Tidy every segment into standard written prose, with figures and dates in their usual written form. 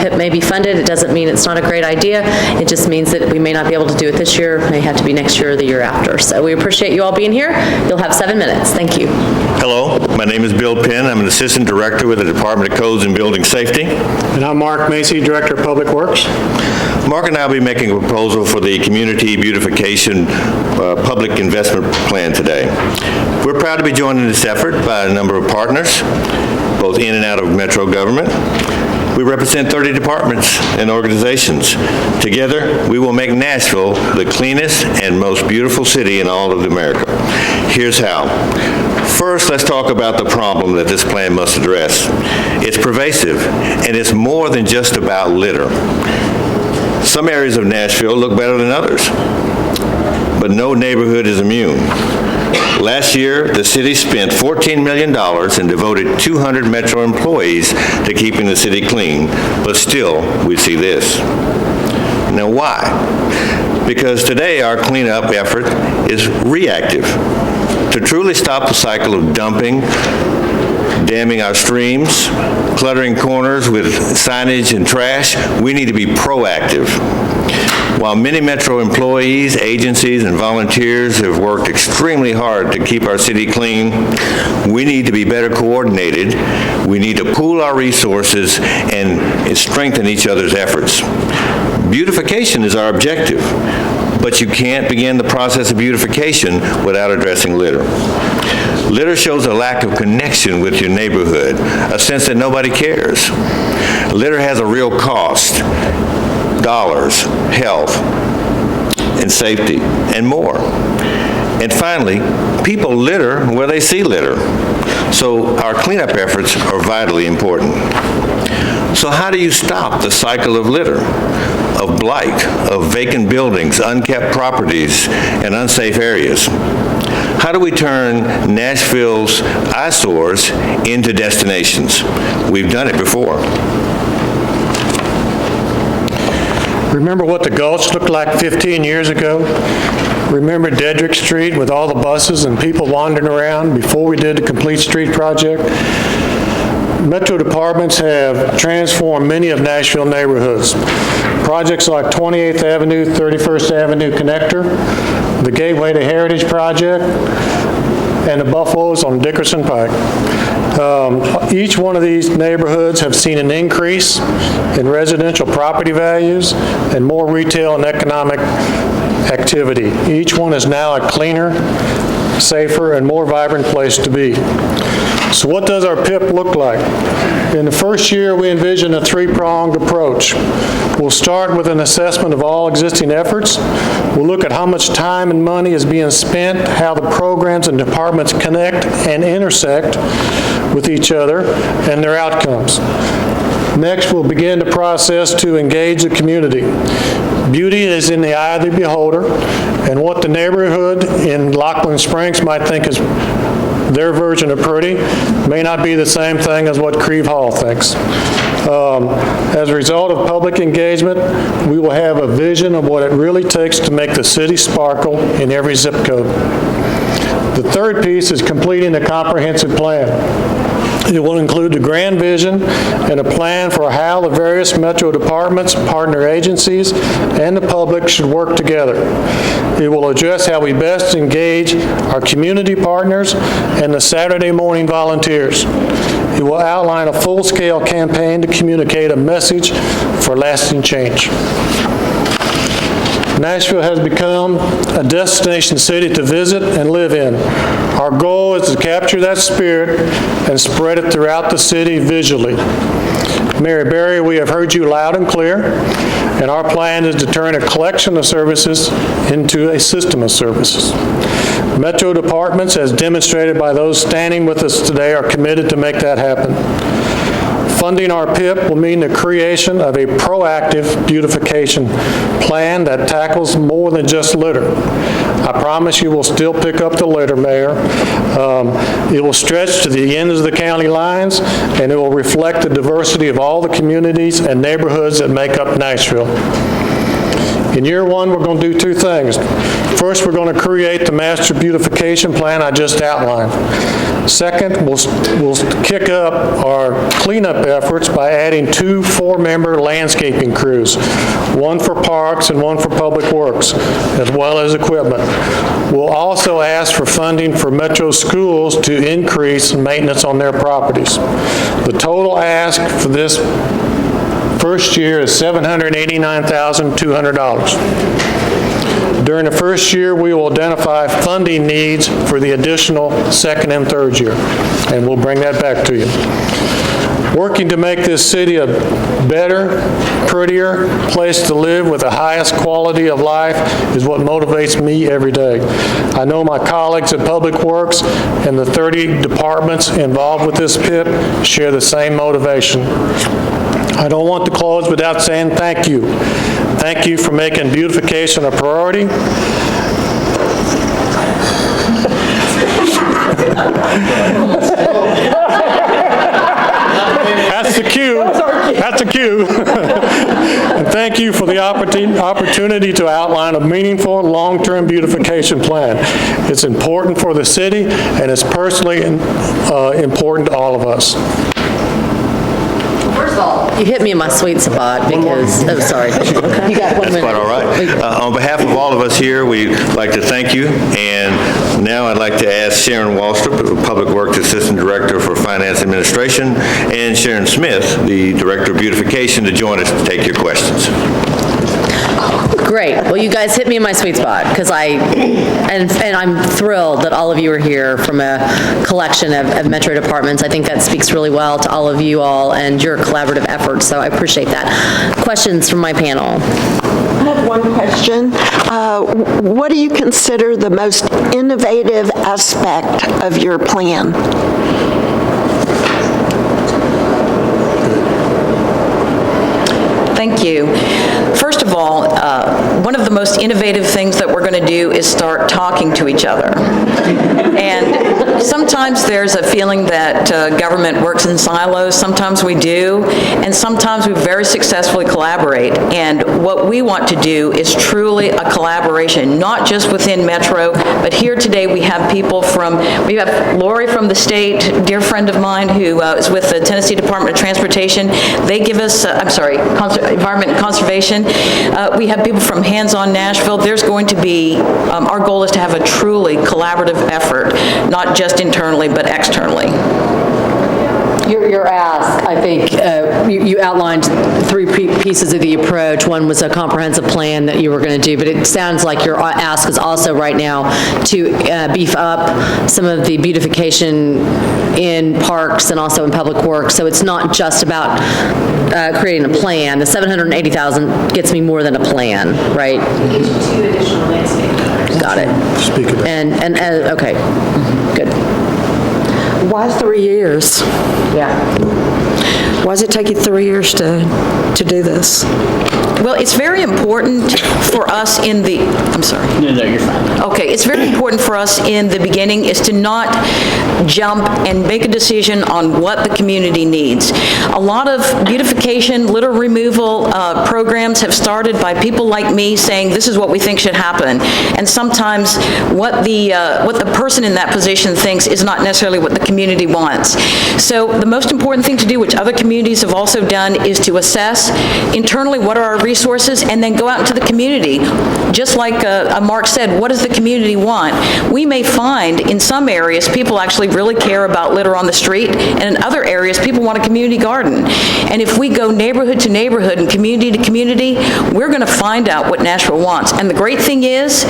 PIP may be funded. It doesn't mean it's not a great idea. It just means that we may not be able to do it this year. It may have to be next year or the year after. So we appreciate you all being here. You'll have 7 minutes. Thank you. Hello, my name is Bill Penn. I'm an Assistant Director with the Department of Codes and Building Safety. And I'm Mark Macy, Director of Public Works. Mark and I will be making a proposal for the Community Beautification Public Investment Plan today. We're proud to be joined in this effort by a number of partners, both in and out of Metro government. We represent 30 departments and organizations. Together, we will make Nashville the cleanest and most beautiful city in all of America. Here's how. First, let's talk about the problem that this plan must address. It's pervasive, and it's more than just about litter. Some areas of Nashville look better than others, but no neighborhood is immune. Last year, the city spent $14 million and devoted 200 Metro employees to keeping the city clean, but still, we see this. Now, why? Because today our cleanup effort is reactive. To truly stop the cycle of dumping, damming our streams, cluttering corners with signage and trash, we need to be proactive. While many Metro employees, agencies, and volunteers have worked extremely hard to keep our city clean, we need to be better coordinated. We need to pool our resources and strengthen each other's efforts. Beautification is our objective, but you can't begin the process of beautification without addressing litter. Litter shows a lack of connection with your neighborhood, a sense that nobody cares. Litter has a real cost: dollars, health, and safety, and more. And finally, people litter where they see litter. So our cleanup efforts are vitally important. So how do you stop the cycle of litter, of blight, of vacant buildings, unkept properties, and unsafe areas? How do we turn Nashville's eyesores into destinations? We've done it before. Remember what the Gulch looked like 15 years ago? Remember Dedrick Street with all the buses and people wandering around before we did the Complete Street project? Metro departments have transformed many of Nashville neighborhoods. Projects like 28th Avenue, 31st Avenue Connector, the Gateway to Heritage Project, and the Buffaloes on Dickerson Pike. Each one of these neighborhoods have seen an increase in residential property values and more retail and economic activity. Each one is now a cleaner, safer, and more vibrant place to be. So what does our PIP look like? In the first year, we envision a three-pronged approach. We'll start with an assessment of all existing efforts. We'll look at how much time and money is being spent, how the programs and departments connect and intersect with each other, and their outcomes. Next, we'll begin the process to engage the community. Beauty is in the eye of the beholder, and what the neighborhood in Lockland Springs might think is their version of pretty may not be the same thing as what Creve Hall thinks. As a result of public engagement, we will have a vision of what it really takes to make the city sparkle in every zip code. The third piece is completing a comprehensive plan. It will include the grand vision and a plan for how the various Metro departments, partner agencies, and the public should work together. It will address how we best engage our community partners and the Saturday morning volunteers. It will outline a full-scale campaign to communicate a message for lasting change. Nashville has become a destination city to visit and live in. Our goal is to capture that spirit and spread it throughout the city visually. Mary Berry, we have heard you loud and clear, and our plan is to turn a collection of services into a system of services. Metro departments, as demonstrated by those standing with us today, are committed to make that happen. Funding our PIP will mean the creation of a proactive beautification plan that tackles more than just litter. I promise you we'll still pick up the litter, Mayor. It will stretch to the ends of the county lines, and it will reflect the diversity of all the communities and neighborhoods that make up Nashville. In year one, we're going to do two things. First, we're going to create the master beautification plan I just outlined. Second, we'll kick up our cleanup efforts by adding 2 4-member landscaping crews, one for parks and one for public works, as well as equipment. We'll also ask for funding for Metro schools to increase maintenance on their properties. The total ask for this first year is $789,200. During the first year, we will identify funding needs for the additional second and third year, and we'll bring that back to you. Working to make this city a better, prettier place to live with the highest quality of life is what motivates me every day. I know my colleagues at Public Works and the 30 departments involved with this PIP share the same motivation. I don't want to close without saying thank you. Thank you for making beautification a priority. That's the cue. That's the cue. And thank you for the opportunity to outline a meaningful long-term beautification plan. It's important for the city, and it's personally important to all of us. First of all, you hit me in my sweet spot because, oh, sorry. You got 1 minute. Quite all right. On behalf of all of us here, we'd like to thank you, and now I'd like to ask Sharon Wallstrup, Public Works Assistant Director for Finance Administration, and Sharon Smith, the Director of Beautification, to join us to take your questions. Great. Well, you guys hit me in my sweet spot because and I'm thrilled that all of you are here from a collection of Metro departments. I think that speaks really well to all of you all and your collaborative efforts, so I appreciate that. Questions from my panel? I have one question. What do you consider the most innovative aspect of your plan? Thank you. First of all, one of the most innovative things that we're going to do is start talking to each other. And sometimes there's a feeling that government works in silos. Sometimes we do, and sometimes we very successfully collaborate. And what we want to do is truly a collaboration, not just within Metro, but here today we have people we have Lori from the state, dear friend of mine who is with the Tennessee Department of Transportation. They give us, Environment and Conservation. We have people from Hands On Nashville. There's going to be, our goal is to have a truly collaborative effort, not just internally, but externally. Your ask, I think, you outlined 3 pieces of the approach. One was a comprehensive plan that you were going to do, but it sounds like your ask is also right now to beef up some of the beautification in parks and also in public works. So it's not just about creating a plan. The $780,000 gets me more than a plan, right? We get you 2 additional landscape. Got it. Speak of it. And okay, good. Why 3 years? Yeah. Why does it take you 3 years to do this? Well, it's very important for us in the, I'm sorry. No, you're fine. Okay, it's very important for us in the beginning is to not jump and make a decision on what the community needs. A lot of beautification, litter removal programs have started by people like me saying this is what we think should happen. And sometimes what the person in that position thinks is not necessarily what the community wants. So the most important thing to do, which other communities have also done, is to assess internally what are our resources and then go out into the community. Just like Mark said, what does the community want? We may find in some areas people actually really care about litter on the street, and in other areas people want a community garden. And if we go neighborhood to neighborhood and community to community, we're going to find out what Nashville wants. And the great thing is,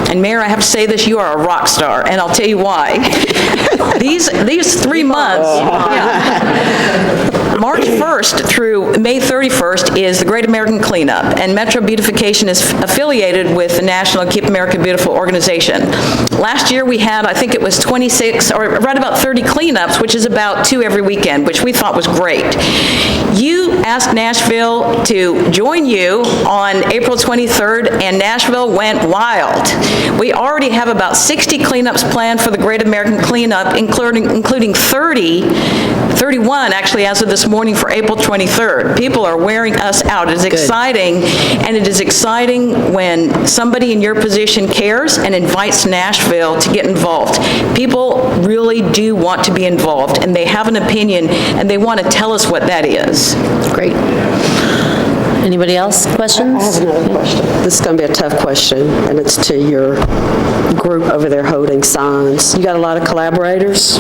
and Mayor, I have to say this, you are a rock star, and I'll tell you why. These 3 months, March 1st through May 31st is the Great American Cleanup, and Metro Beautification is affiliated with the National Keep America Beautiful organization. Last year we had, I think it was 26, or right about 30 cleanups, which is about 2 every weekend, which we thought was great. You asked Nashville to join you on April 23rd, and Nashville went wild. We already have about 60 cleanups planned for the Great American Cleanup, including 30 31, actually, as of this morning for April 23rd. People are wearing us out. It is exciting, and it is exciting when somebody in your position cares and invites Nashville to get involved. People really do want to be involved, and they have an opinion, and they want to tell us what that is. Great. Anybody else? Questions? I have another question. This is going to be a tough question, and it's to your group over there holding signs. You got a lot of collaborators.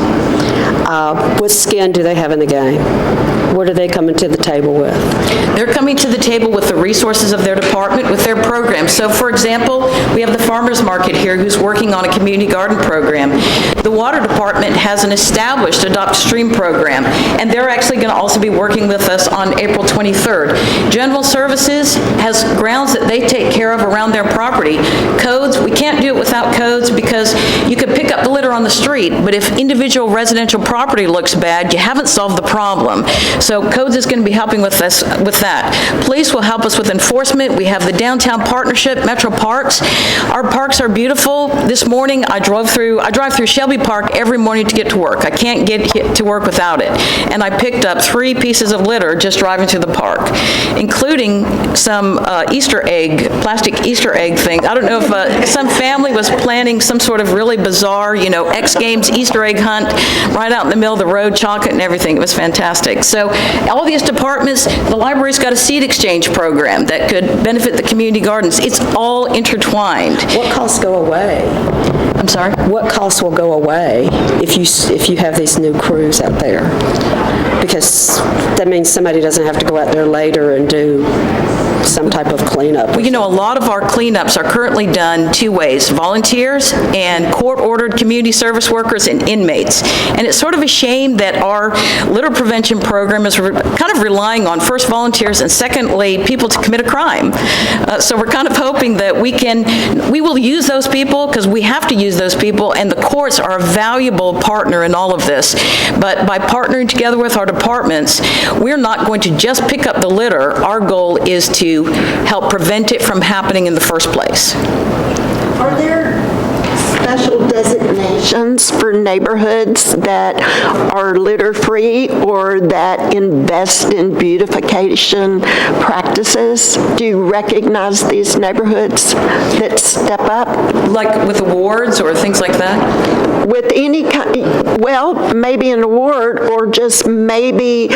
What skin do they have in the game? What are they coming to the table with? They're coming to the table with the resources of their department, with their programs. So, for example, we have the farmers market here who's working on a community garden program. The water department has an established Adopt a Stream program, and they're actually going to also be working with us on April 23rd. General Services has grounds that they take care of around their property. Codes, we can't do it without codes because you could pick up the litter on the street, but if individual residential property looks bad, you haven't solved the problem. So codes is going to be helping with us with that. Police will help us with enforcement. We have the Downtown Partnership, Metro Parks. Our parks are beautiful. This morning, I drive through Shelby Park every morning to get to work. I can't get to work without it. And I picked up 3 pieces of litter just driving through the park, including some plastic Easter egg thing. I don't know if some family was planning some sort of really bizarre, X Games Easter egg hunt right out in the middle of the road, chocolate and everything. It was fantastic. So all these departments, the library's got a seed exchange program that could benefit the community gardens. It's all intertwined. What costs go away? I'm sorry? What costs will go away if you have these new crews out there? Because that means somebody doesn't have to go out there later and do some type of cleanup. Well, a lot of our cleanups are currently done 2 ways, volunteers and court-ordered community service workers and inmates. And it's sort of a shame that our litter prevention program is kind of relying on first volunteers and secondly people to commit a crime. So we're kind of hoping that we will use those people because we have to use those people, and the courts are a valuable partner in all of this. But by partnering together with our departments, we're not going to just pick up the litter. Our goal is to help prevent it from happening in the first place. Are there special designations for neighborhoods that are litter-free or that invest in beautification practices? Do you recognize these neighborhoods that step up? Like with awards or things like that? With any kind, well, maybe an award or just maybe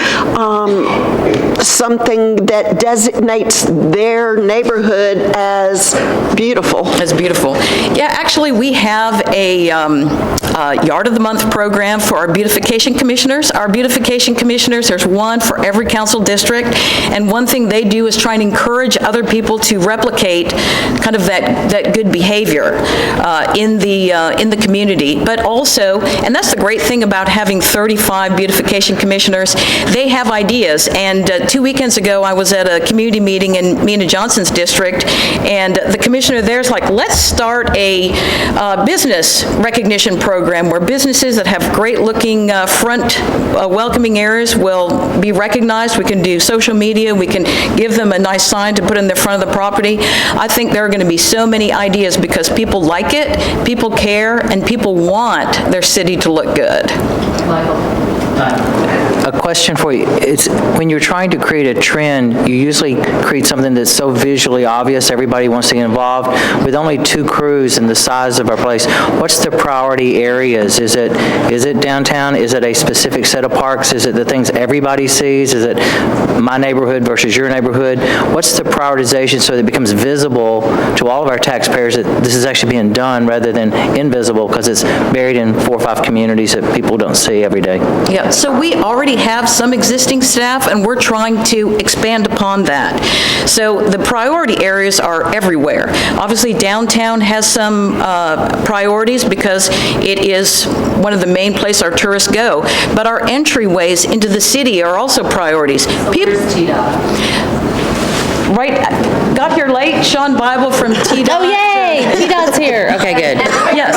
something that designates their neighborhood as beautiful. As beautiful. Yeah, actually, we have a Yard of the Month program for our beautification commissioners. Our beautification commissioners, there's one for every council district, and one thing they do is try and encourage other people to replicate kind of that good behavior in the community. But also, and that's the great thing about having 35 beautification commissioners, they have ideas. And 2 weekends ago, I was at a community meeting in Mina Johnson's district, and the commissioner there's like, let's start a business recognition program where businesses that have great-looking front welcoming areas will be recognized. We can do social media. We can give them a nice sign to put in the front of the property. I think there are going to be so many ideas because people like it, people care, and people want their city to look good. A question for you. It's when you're trying to create a trend, you usually create something that's so visually obvious, everybody wants to get involved. With only 2 crews and the size of our place, what's the priority areas? Is it downtown? Is it a specific set of parks? Is it the things everybody sees? Is it my neighborhood versus your neighborhood? What's the prioritization so that it becomes visible to all of our taxpayers that this is actually being done rather than invisible because it's buried in 4 or 5 communities that people don't see every day? Yeah, so we already have some existing staff, and we're trying to expand upon that. So the priority areas are everywhere. Obviously, downtown has some priorities because it is one of the main places our tourists go, but our entryways into the city are also priorities. Where's T-Dot? Right, got here late, Sean Bible from T-Dot. Oh, yay! T-Dot's here. Okay, good. Yes.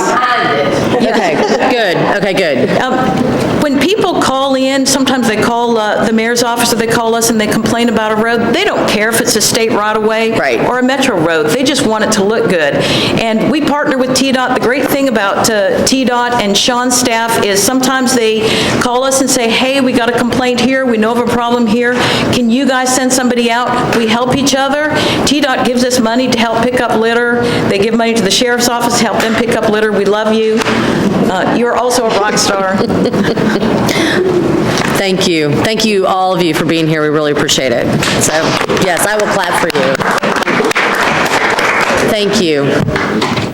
Okay, good. Okay, good. When people call in, sometimes they call the mayor's office, or they call us and they complain about a road, they don't care if it's a state right-of-way or a metro road. They just want it to look good. And we partner with TDOT. The great thing about TDOT and Sean's staff is sometimes they call us and say, hey, we got a complaint here, we know of a problem here, can you guys send somebody out? We help each other. TDOT gives us money to help pick up litter. They give money to the sheriff's office to help them pick up litter. We love you. You're also a rock star. Thank you. Thank you, all of you, for being here. We really appreciate it. So, yes, I will clap for you. Thank you.